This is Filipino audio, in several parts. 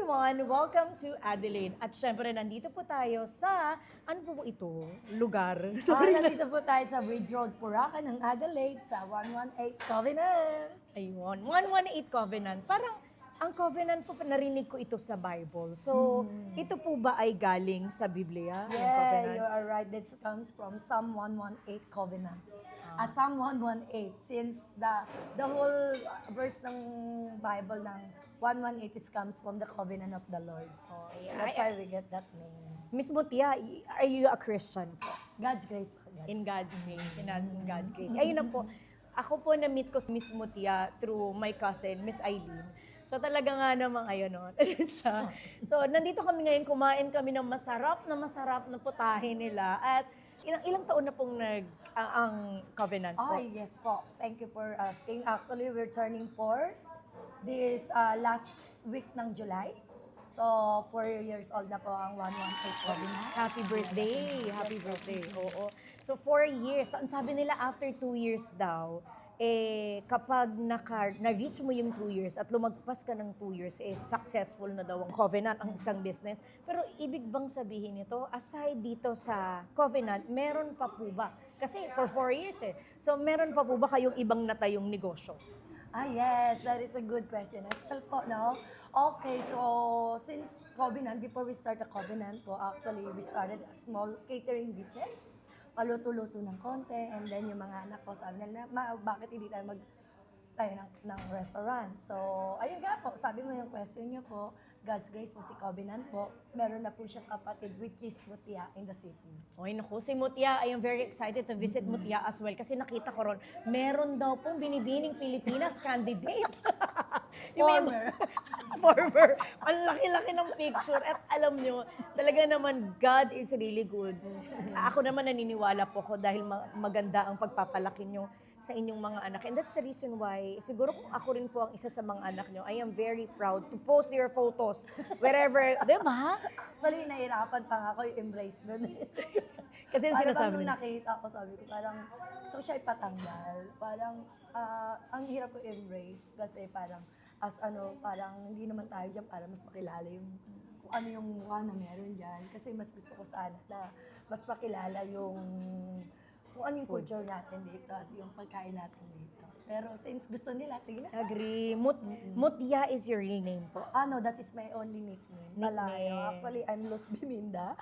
everyone! Welcome to Adelaide. At syempre, nandito po tayo sa, ano po ito? Lugar. Nandito po tayo sa Bridge Road, Puracan ng Adelaide sa 118 Covenant. Ayun, 118 Covenant. Parang, ang covenant po, narinig ko ito sa Bible. So, ito po ba ay galing sa Biblia? Yung Yeah, covenant? you are right. That comes from Psalm 118 Covenant. Psalm 118, since the whole verse ng Bible ng 118, it comes from the covenant of the Lord. Oh, yeah. That's why we get that name. Miss Mutia, are you a Christian po? God's grace po. God's In God's grace. In God's grace. Ayun na po. Ako po na-meet ko si Miss Mutia through my cousin, Miss Eileen. So talaga nga namang ayun, no? So nandito kami ngayon, kumain kami ng masarap na putahe nila. At ilang taon na pong ang covenant po? yes po. Thank you for asking. Actually, we're turning 4 this last week ng July. So, 4 years old na po ang 118 Covenant. Happy birthday! Happy birthday! Oo. So 4 years. Ang sabi nila after 2 years daw, kapag na-reach mo yung 2 years at lumagpas ka ng 2 years, successful na daw ang covenant, ang isang business. Pero ibig bang sabihin nito, aside dito sa covenant, meron pa po ba? Kasi for 4 years So meron pa po ba kayong ibang natayong negosyo? Yes, that is a good question as well po, no? Okay, so since Covenant, before we start the Covenant po, actually we started a small catering business. Paluto-luto ng konti, and then yung mga anak ko sabi nila, bakit hindi tayo tayo ng restaurant? So, ayun nga po, sabi mo yung question niyo po, God's grace po si Covenant po, meron na po siyang kapatid which is Mutia in the city. Okay, naku, si Mutia, I am very excited to visit Mutia as well kasi nakita ko ron, meron daw pong binibining Pilipinas candidate. Former. Ang laki-laki ng picture. At alam nyo, talaga naman, God is really good. Ako naman naniniwala po ko dahil maganda ang pagpapalaki nyo sa inyong mga anak. And that's the reason why, siguro kung ako rin po ang isa sa mga anak nyo, I am very proud to post your photos wherever, di ba? Actually, nahirapan pa nga ako i-embrace nun. Kasi yung sinasabi nung nila. nakita ko, sabi ko, parang gusto ko siya ipatanggal. Parang, ang hirap ko i-embrace kasi parang, parang hindi naman tayo dyan para mas makilala yung kung ano yung mukha na meron dyan. Kasi mas gusto ko sana na mas makilala yung kung ano yung culture natin dito, as yung pagkain natin dito. Pero since gusto nila, sige na. Agree. Mutia is your real name po. No, that is my only nickname. Talayo. Actually, I'm Luz Biminda.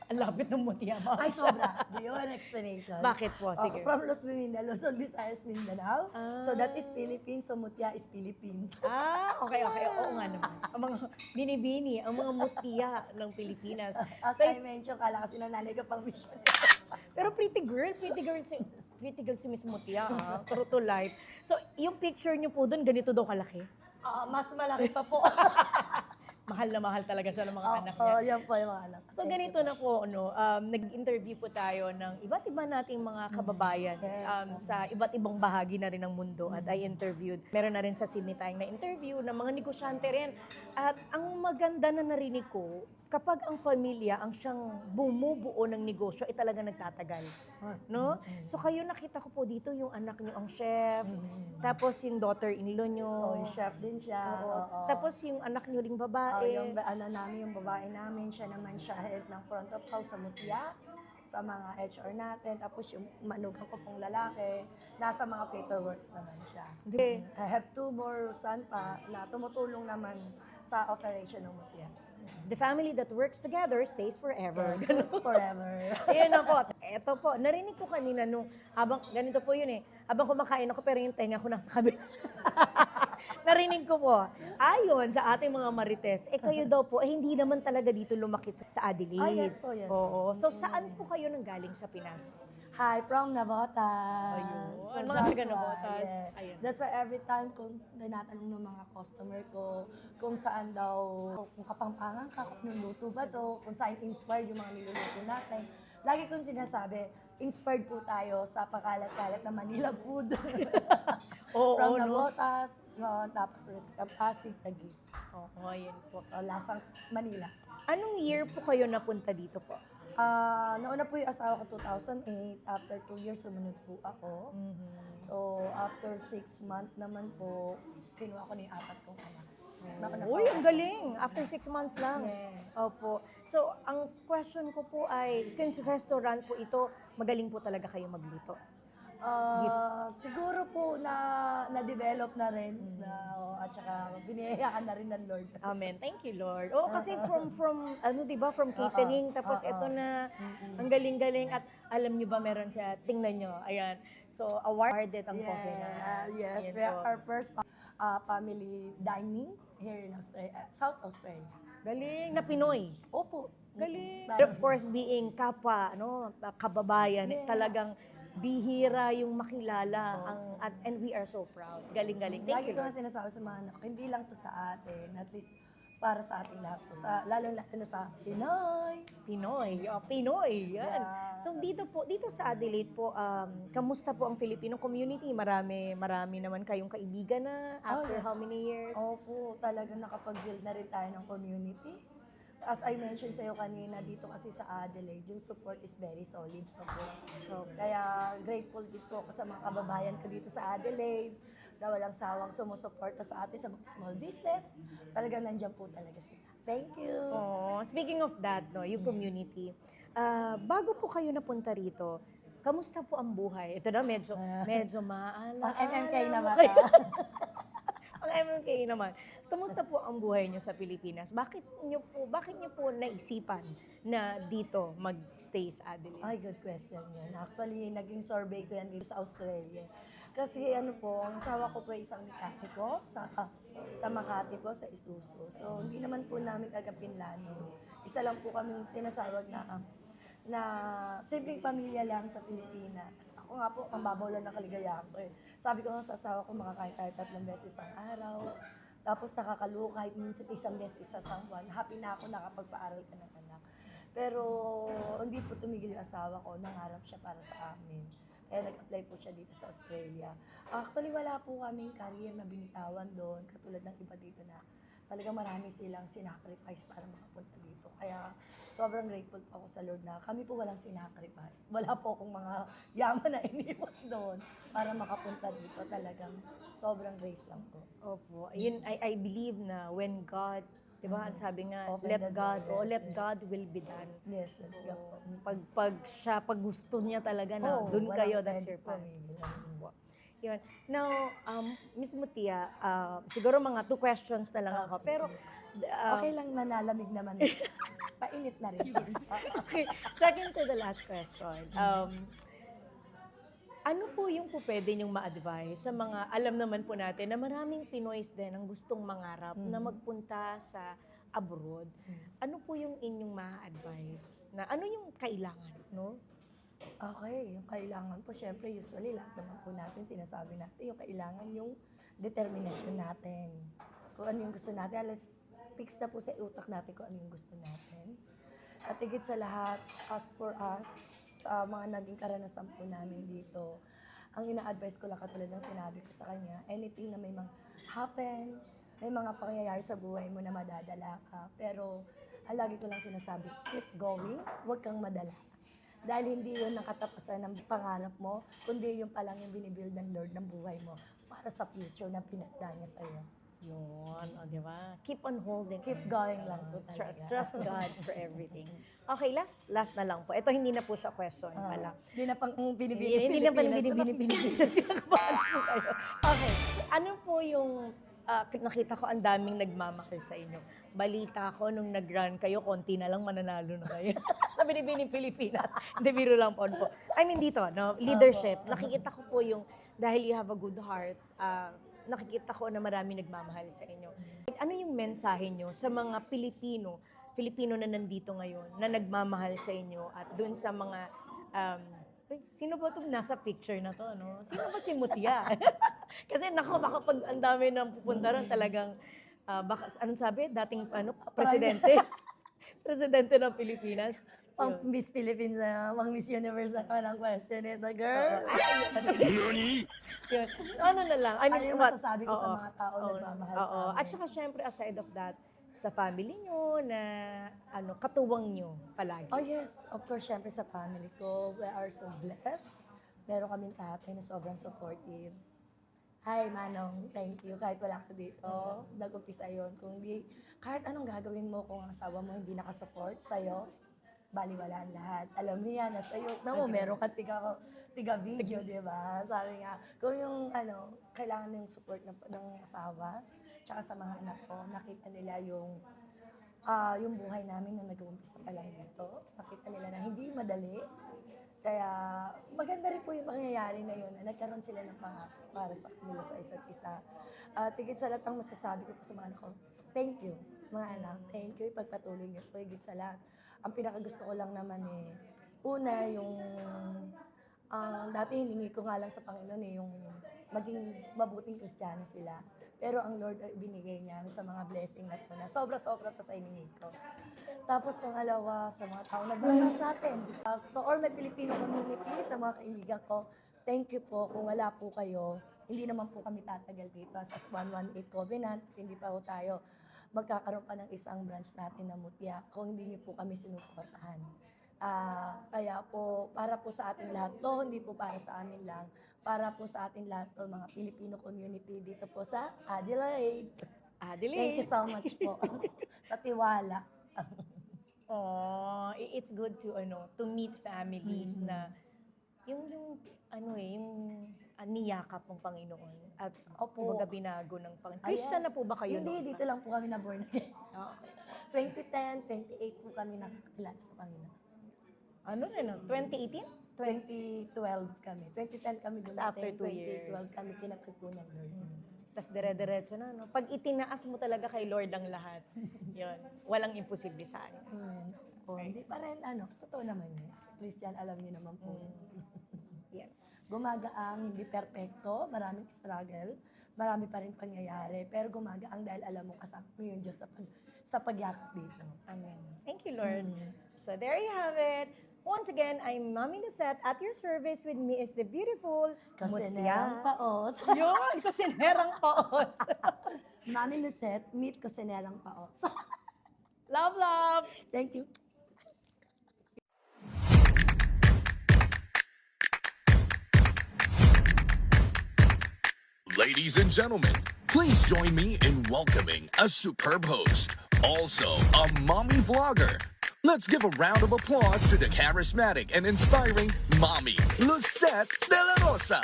Ang lapit ng Mutia mo. Ay, sobra. Do you want an explanation? Bakit po? Sige. From Luz Biminda, Luzon, Visayas, Mindanao. So that is Philippines, so Mutia is Philippines. Okay. Oo nga naman. Ang mga binibini, ang mga Mutia ng Pilipinas. As I mentioned, kala kasi nanay ko pang mission. Pero pretty girl si Miss Mutia, true to life. So, yung picture niyo po doon, ganito daw kalaki? Mas malaki pa po. Mahal na mahal talaga siya ng mga anak niya. Yan po yung mga anak. So ganito na po, nag-interview po tayo ng iba't iba nating mga kababayan sa iba't ibang bahagi na rin ng mundo at I interviewed. Meron na rin sa Sydney tayong na-interview ng mga negosyante rin. At ang maganda na narinig ko, kapag ang pamilya ang siyang bumubuo ng negosyo, ay talaga nagtatagal. No? So kayo nakita ko po dito yung anak niyo ang chef, tapos yung daughter-in-law niyo. Yung chef din siya. Tapos yung anak niyo ring babae. Yung babae namin, siya naman siya head ng front of house sa Mutia, sa mga HR natin. Tapos yung manugang ko pong lalaki, nasa mga paperworks naman siya. I have 2 more son pa na tumutulong naman sa operation ng Mutia. The family that works together stays forever. Forever. Ayun na po. Eto po, narinig ko kanina nung, ganito po yun habang kumakain ako pero yung tenga ko nasa kabila. Narinig ko po, ayon sa ating mga marites, kayo daw po, hindi naman talaga dito lumaki sa Adelaide. Yes po, yes. Oo. So saan po kayo nanggaling sa Pinas? Hi, from Navotas. Ayun. So Mga that's taga why, Navotas. yeah. Ayun. That's why every time kung tinatanong ng mga customer ko kung saan daw, kung kapampangan ka, kung niluto ba to, kung saan inspired yung mga niluluto natin. Lagi kong sinasabi, inspired po tayo sa pakalat-kalat na Manila food. From Navotas, tapos ulit Pasig, Taguig. Oo, ayun po. So, lasang Manila. Anong year po kayo napunta dito po? Nauna po yung asawa ko 2008. After 2 years, sumunod po ako. So, after 6 months naman po, kinuha ko na yung 4 kong anak. Uy, ang galing! After 6 months lang. Yeah. Opo. So, ang question ko po ay, since restaurant po ito, magaling po talaga kayo magluto. Siguro po na-develop na rin at saka biniyayaan na rin ng Lord. Amen. Thank you, Lord. Oo, kasi from ano 'di ba, from catering tapos ito na ang galing-galing at alam niyo ba meron siya, tingnan niyo. Ayan. So, awarded ang Covenant. Yes, Ayan we are po. our first family dining here in Australia, South Australia. Galing na Pinoy. Opo. Galing. Of course, being kapwa, ano, kababayan, talagang bihira yung makilala and we are so proud. Galing-galing. Thank Lagi you, ko na Lord. sinasabi sa mga anak, hindi lang to sa atin, at least para sa ating lahat to, lalo na sa Pinoy. Pinoy. Oh, Pinoy. Yan. Yeah. So dito sa Adelaide po, kamusta po ang Filipino community? Marami naman kayong kaibigan na after yes. how many years? Opo, talagang nakapag-build na rin tayo ng community. As I mentioned sa'yo kanina, dito kasi sa Adelaide, yung support is very solid po. Kaya grateful din po ako sa mga kababayan ko dito sa Adelaide na walang sawang sumusuporta sa atin sa mga small business. Talagang nandyan po talaga sila. Thank you. Oh, speaking of that, no, yung community, bago po kayo napunta rito, kamusta po ang buhay? Ito na medyo maala. Ang MMK na ba? Ang MMK naman. Kamusta po ang buhay niyo sa Pilipinas? Bakit niyo po naisipan na dito mag-stay sa Adelaide? Ay, good question yan. Actually, naging survey ko yan dito sa Australia. Kasi ang asawa ko po ay isang mekaniko sa Makati po, sa Isuzu. So, hindi naman po namin pinlano. Isa lang po kaming sinasawag na simpleng pamilya lang sa Pilipinas. Ako nga po, ang babaw lang ng kaligayahan ko eh. Sabi ko nga sa asawa ko, makakain tayo 3 beses ang araw. Tapos nakakaluho kahit minsan 1 beses sa buwan. Happy na ako nakapagpaaral ka ng anak. Pero hindi po tumigil yung asawa ko, nangarap siya para sa amin. Kaya nag-apply po siya dito sa Australia. Actually, wala po kaming career na binitawan doon, katulad ng iba dito na talagang marami silang sinacrifice para makapunta dito. Kaya sobrang grateful po ako sa Lord na kami po walang sinacrifice. Wala po akong mga yaman na iniwan doon para makapunta dito. Talagang sobrang grace lang po. Opo. Yun, I believe na when God, di ba, ang sabi nga, Open let the God, door, let yes. God will be done. Yes, that's good po. Pag gusto niya talaga na Oo, dun walang kayo, that's pwede your path. pumigil. Opo. Yun. Now, Miss Mutia, siguro mga 2 questions na lang ako. Pero, Okay lang, nanalamig naman. Painit na rin. okay, second to the last question. Ano po yung po pwede niyong ma-advise sa mga, alam naman po natin na maraming Pinoys din ang gustong mangarap na magpunta sa abroad. Ano po yung inyong ma-advise? Na ano yung kailangan, no? Okay, yung kailangan po, syempre, usually, lahat naman po natin, sinasabi natin, yung kailangan yung determinasyon natin. Kung ano yung gusto natin, let's fix na po sa utak natin kung ano yung gusto natin. At higit sa lahat, as for us, sa mga naging karanasan po namin dito, ang ina-advise ko lang katulad ng sinabi ko sa kanya, anything na may mga happen, may mga pangyayari sa buhay mo na madadala ka, pero ang lagi ko lang sinasabi, keep going, huwag kang madala. Dahil hindi yun ang katapusan ng pangarap mo, kundi yun pa lang yung binibuild ng Lord ng buhay mo para sa future na pinagda niya sa'yo. Yun, o di ba? Keep on holding. Keep going lang po talaga. Trust God for everything. Okay, last na lang po. Ito hindi na po siya question pala. Hindi na pang binibini Hindi na pa Pilipinas. Kinakabahan po kayo. Okay, ano po yung nakita ko ang daming nagmamahal sa inyo. Balita ko nung nag-run kayo, konti na lang mananalo na kayo. Sa Binibini Pilipinas. Hindi, biro lang po. I mean dito, no? Leadership. Nakikita ko po yung, dahil you have a good heart, nakikita ko na marami nagmamahal sa inyo. Ano yung mensahe nyo sa mga Pilipino na nandito ngayon, na nagmamahal sa inyo at dun sa mga, sino ba itong nasa picture na to, no? Sino ba si Mutia? Kasi baka pag ang dami nang pupunta ron, talagang, baka, anong sabi? Dating, presidente. Presidente ng Pilipinas. Pang Miss Philippines na, pang Miss Universe na walang question ito, girl. Yun. So ano na lang. Ano yung masasabi ko sa mga tao nagmamahal sa amin? At saka syempre, aside of that, sa family nyo na katuwang nyo palagi. Oh yes, of course, syempre sa family ko, we are so blessed. Meron kaming tatay na sobrang supportive. Hi, Manong. Thank you. Kahit wala ka dito, nag-umpisa yun. Kung di, kahit anong gagawin mo kung ang asawa mo hindi nakasupport sa'yo, baliwala ang lahat. Alam mo yan, nasa iyo na mo, meron ka tiga video, di ba? Sabi nga, kung yung kailangan ng support ng asawa, tsaka sa mga anak ko, nakita nila yung buhay namin nung nag-uumpisa pa lang dito. Nakita nila na hindi madali. Kaya maganda rin po yung pangyayari na yun. Nagkaroon sila ng pangako para sa kanila sa isa't isa. Tigit sa lahat ang masasabi ko po sa mga anak ko, thank you, mga anak. Thank you, ipagpatuloy niyo po. Higit sa lahat. Ang pinakagusto ko lang naman una yung dati hiningi ko nga lang sa Panginoon yung maging mabuting Kristiyano sila. Pero ang Lord ay binigay niya sa mga blessing na ito na sobra-sobra pa sa hiningi ko. Tapos pangalawa, sa mga tao nagmamahal sa atin. To all my Filipino community, sa mga kaibigan ko, thank you po. Kung wala po kayo, hindi naman po kami tatagal dito as 118 Covenant. Hindi pa po tayo magkakaroon pa ng isang branch natin na Mutya kung hindi niyo po kami sinuportahan. Kaya po, para po sa ating lahat to, hindi po para sa amin lang, para po sa ating lahat to, mga Filipino community dito po sa Adelaide. Thank you so much po sa tiwala. Oh, it's good to meet families na yung niyakap ng Panginoon at Opo. kumbaga binago ng Panginoon. Christian na po ba kayo Hindi, noon? dito lang po kami na born again. Okay. 2010, 28 po kami nakakilala sa Panginoon. Ano na, 2018? 2012 kami. 2010 kami As dumating. after 2 years. 2012 kami kinatagpo ng Lord. Tapos dire-diretso na, no? Pag itinaas mo talaga kay Lord ang lahat, yun, walang imposible sa akin. Hindi pa rin, totoo naman yun. As a Christian, alam niyo naman po. Yan. Gumagaang, hindi perpekto, maraming struggle, marami pa rin pangyayari, pero gumagaang dahil alam mo kasama mo yung Diyos sa pagyakap dito. Amen. Thank you, Lord. So there you have it. Once again, I'm Mami Lucette. At your service with me is the beautiful Kusinerang Paos. Yun, Kusinerang Paos. Mami Lucette, meet Kusinerang Paos. Love, love. Thank you. Ladies and gentlemen, please join me in welcoming a superb host, also a mommy vlogger. Let's give a round of applause to the charismatic and inspiring Mommy Lucette De La Rosa.